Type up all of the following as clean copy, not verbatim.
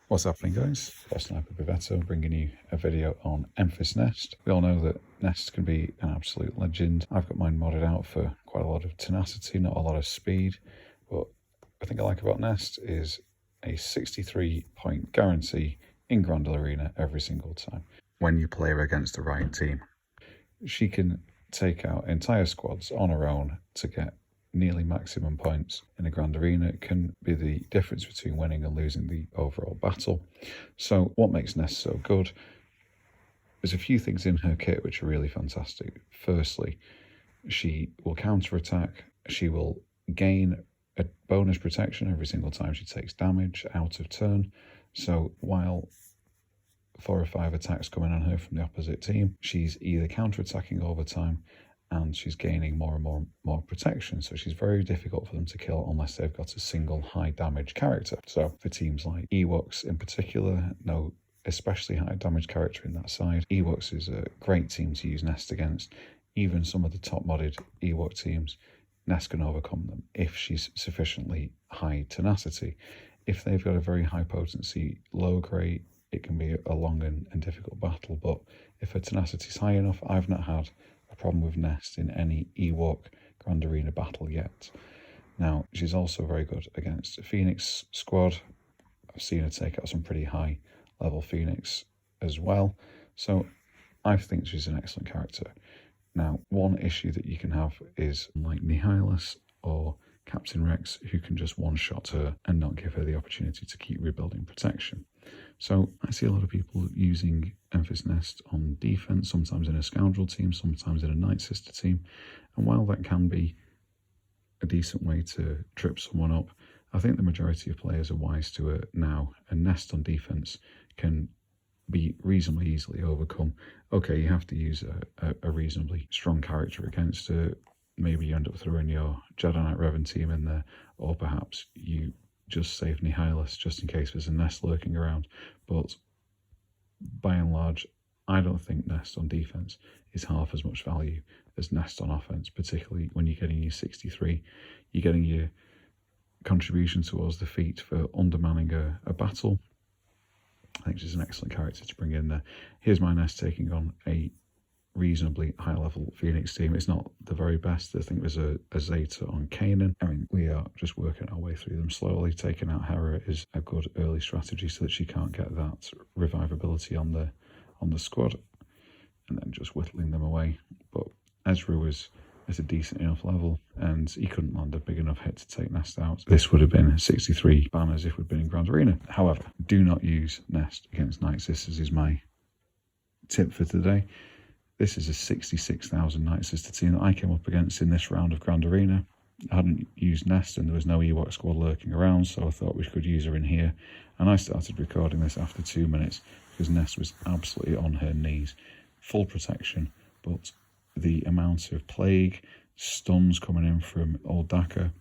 What's happening, guys? Boss Sniper Beavetto bringing you a video on Emphis Nest. We all know that Nest can be an absolute legend. I've got mine modded out for quite a lot of tenacity, not a lot of speed, but the thing I like about Nest is a 63 point guarantee in Grandel Arena every single time when you play her against the right team. She can take out entire squads on her own to get nearly maximum points in a grand arena. It can be the difference between winning and losing the overall battle. So what makes Nest so good? There's a few things in her kit which are really fantastic. Firstly, she will counter-attack. She will gain a bonus protection every single time she takes damage out of turn. So while 4 or 5 attacks come in on her from the opposite team, she's either counter-attacking all the time and she's gaining more and more protection. So she's very difficult for them to kill unless they've got a single high damage character. So for teams like Ewoks in particular, no especially high damage character in that side. Ewoks is a great team to use Nest against. Even some of the top modded Ewok teams, Nest can overcome them if she's sufficiently high tenacity. If they've got a very high potency low grade, it can be a long and difficult battle, but if her tenacity is high enough, I've not had a problem with Nest in any Ewok Grand Arena battle yet. Now, she's also very good against a Phoenix squad. I've seen her take out some pretty high level Phoenix as well, so I think she's an excellent character. Now, one issue that you can have is like Nihilus or Captain Rex, who can just one-shot her and not give her the opportunity to keep rebuilding protection. So I see a lot of people using Emphis Nest on defense, sometimes in a Scoundrel team, sometimes in a NightSister team. And while that can be a decent way to trip someone up, I think the majority of players are wise to it now. And Nest on defense can be reasonably easily overcome. Okay, you have to use a reasonably strong character against her. Maybe you end up throwing your Jedi Knight Revan team in there, or perhaps you just save Nihilus just in case there's a Nest lurking around. But by and large, I don't think Nest on defense is half as much value as Nest on offense, particularly when you're getting your 63. You're getting your contribution towards defeat for undermanning a battle. I think she's an excellent character to bring in there. Here's my Nest taking on a reasonably high level Phoenix team. It's not the very best. I think there's a Zeta on Kanan. I mean, we are just working our way through them slowly. Taking out Hera is a good early strategy so that she can't get that revivability on the squad, and then just whittling them away. But Ezra was at a decent enough level and he couldn't land a big enough hit to take Nest out. This would have been 63 banners if we'd been in Grand Arena. However, do not use Nest against NightSisters is my tip for today. This is a 66,000 NightSister team that I came up against in this round of Grand Arena. I hadn't used Nest and there was no Ewok squad lurking around, so I thought we could use her in here. And I started recording this after 2 minutes because Nest was absolutely on her knees. Full protection, but the amount of plague, stuns coming in from Old Daka,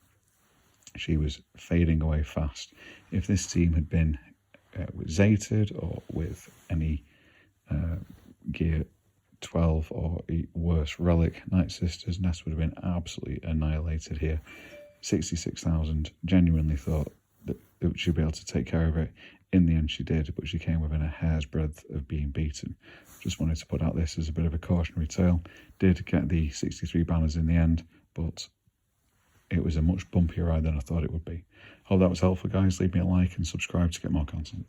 she was fading away fast. If this team had been with Zated or with any gear 12 or worse relic NightSisters, Nest would have been absolutely annihilated here. 66,000, genuinely thought that she'd be able to take care of it. In the end she did, but she came within a hair's breadth of being beaten. Just wanted to put out this as a bit of a cautionary tale. Did get the 63 banners in the end, but it was a much bumpier ride than I thought it would be. Hope that was helpful, guys. Leave me a like and subscribe to get more content.